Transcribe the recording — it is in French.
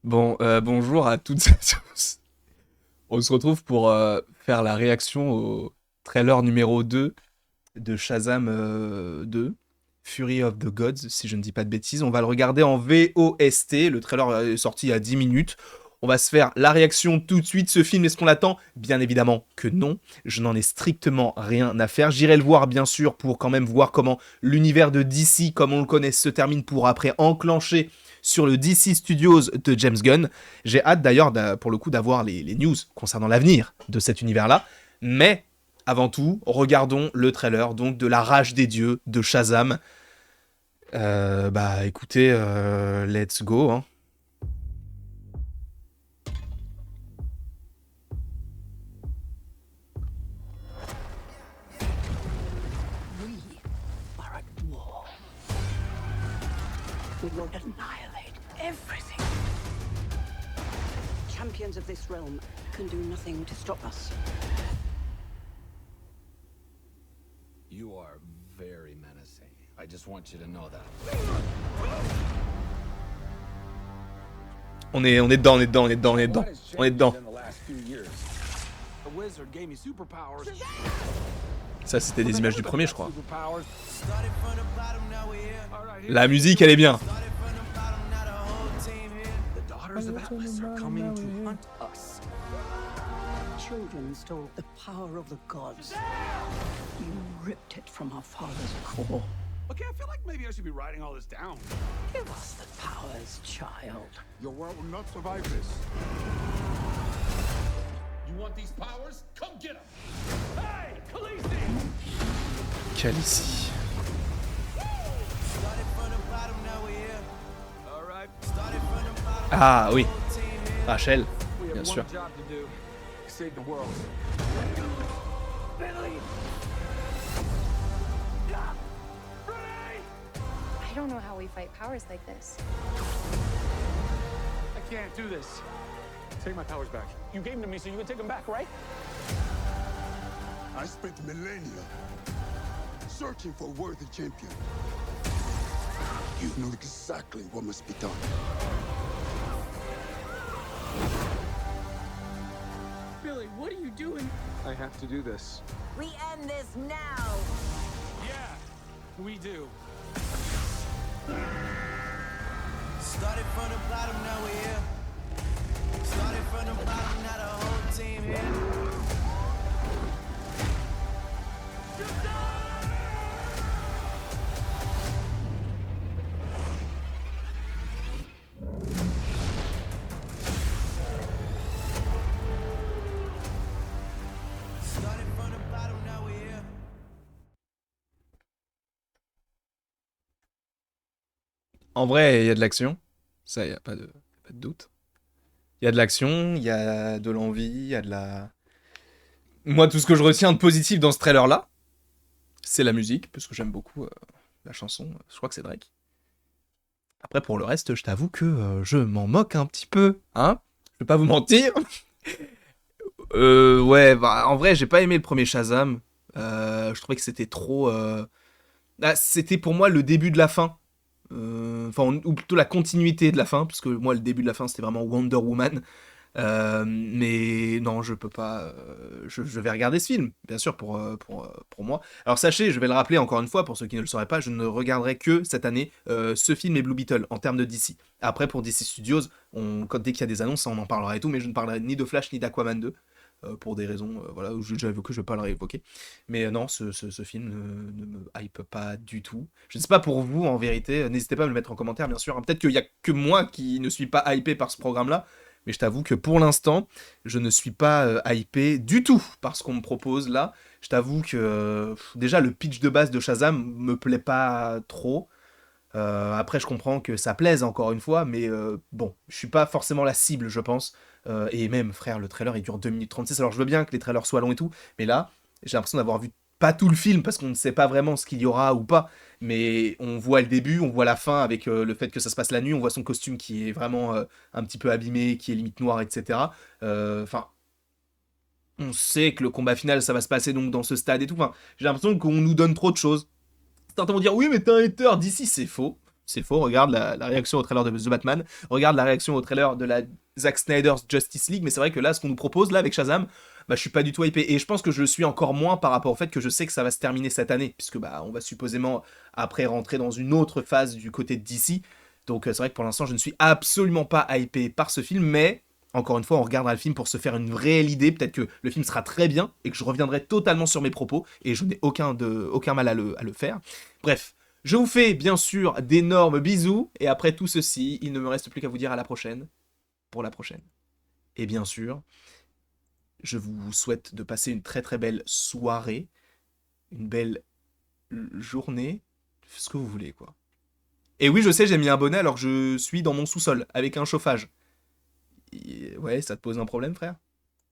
Bon, bonjour à toutes et à tous. On se retrouve pour faire la réaction au trailer numéro 2 de Shazam 2, Fury of the Gods, si je ne dis pas de bêtises. On va le regarder en VOST. Le trailer est sorti il y a 10 minutes. On va se faire la réaction tout de suite. Ce film, est-ce qu'on l'attend? Bien évidemment que non. Je n'en ai strictement rien à faire. J'irai le voir, bien sûr, pour quand même voir comment l'univers de DC, comme on le connaît, se termine pour après enclencher sur le DC Studios de James Gunn. J'ai hâte d'ailleurs, pour le coup, d'avoir les news concernant l'avenir de cet univers-là. Mais avant tout, regardons le trailer donc de La Rage des Dieux de Shazam. Bah écoutez, let's go. Hein. We are at war. We will annihilate everything. Champions of this realm can do nothing to stop us. You are very menacing. I just want you to know that. On est dedans, on est dedans, on est dedans, on est dedans. On est dedans. The wizard gave me superpowers. Ça, c'était des images du premier, je crois. Superpowers. La musique, elle est bien. The daughters of Atlas are coming to hunt us. Children stole the power of the gods. You ripped it from our father's core. Okay, I feel like maybe I should be writing all this down. Give us the powers, child. Your world will not survive this. You want these powers? Come get them. Hey, Khaleesi! Khaleesi. All right. Ah oui. Rachel, bien sûr. Job to do. Save the world. I don't know how we fight powers like this. I can't do this. Take my powers back. You gave them to me so you can take them back, right? I spent millennia searching for a worthy champion. You know exactly what must be done. Billy, what are you doing? I have to do this. We end this now. Yeah, we do. Started from the bottom, now we're here. Started from the bottom, now the whole team here. Started from the bottom, now we're here. En vrai, il y a de l'action. Ça, il n'y a pas de doute. Il y a de l'action, il y a de l'envie, il y a de la... Moi, tout ce que je retiens de positif dans ce trailer-là, c'est la musique, parce que j'aime beaucoup la chanson. Je crois que c'est Drake. Après, pour le reste, je t'avoue que je m'en moque un petit peu, hein. Je vais pas vous mentir. Ouais, bah, en vrai, j'ai pas aimé le premier Shazam. Je trouvais que c'était trop... Ah, c'était pour moi le début de la fin. Enfin, ou plutôt la continuité de la fin, parce que moi, le début de la fin, c'était vraiment Wonder Woman. Mais non, je peux pas. Je vais regarder ce film, bien sûr, pour moi. Alors sachez, je vais le rappeler encore une fois, pour ceux qui ne le sauraient pas, je ne regarderai que cette année ce film et Blue Beetle en termes de DC. Après, pour DC Studios, dès qu'il y a des annonces, on en parlera et tout, mais je ne parlerai ni de Flash ni d'Aquaman 2. Pour des raisons, voilà, où j'ai déjà évoqué, je ne vais pas le réévoquer. Mais non, ce film ne me hype pas du tout. Je ne sais pas pour vous, en vérité, n'hésitez pas à me le mettre en commentaire, bien sûr. Peut-être qu'il n'y a que moi qui ne suis pas hypé par ce programme-là, mais je t'avoue que pour l'instant, je ne suis pas hypé du tout par ce qu'on me propose là. Je t'avoue que déjà le pitch de base de Shazam me plaît pas trop. Après, je comprends que ça plaise encore une fois, mais bon, je suis pas forcément la cible, je pense. Et même, frère, le trailer il dure 2 minutes 36. Alors je veux bien que les trailers soient longs et tout, mais là, j'ai l'impression d'avoir vu pas tout le film parce qu'on ne sait pas vraiment ce qu'il y aura ou pas. Mais on voit le début, on voit la fin avec le fait que ça se passe la nuit, on voit son costume qui est vraiment un petit peu abîmé, qui est limite noir, etc. Enfin, on sait que le combat final ça va se passer donc dans ce stade et tout. Enfin, j'ai l'impression qu'on nous donne trop de choses. Certains vont dire oui, mais t'es un hater d'ici, c'est faux. c'est faux. Regarde la réaction au trailer de The Batman, regarde la réaction au trailer de la Zack Snyder's Justice League, mais c'est vrai que là, ce qu'on nous propose, là, avec Shazam, bah, je suis pas du tout hypé. Et je pense que je le suis encore moins par rapport au fait que je sais que ça va se terminer cette année, puisque bah, on va supposément après rentrer dans une autre phase du côté de DC. Donc c'est vrai que pour l'instant, je ne suis absolument pas hypé par ce film, mais encore une fois, on regardera le film pour se faire une réelle idée. Peut-être que le film sera très bien et que je reviendrai totalement sur mes propos, et je n'ai aucun mal à le faire. Bref, je vous fais bien sûr d'énormes bisous, et après tout ceci, il ne me reste plus qu'à vous dire à la prochaine, pour la prochaine. Et bien sûr, je vous souhaite de passer une très très belle soirée, une belle journée, ce que vous voulez quoi. Et oui, je sais, j'ai mis un bonnet alors que je suis dans mon sous-sol, avec un chauffage. Ouais, ça te pose un problème, frère ?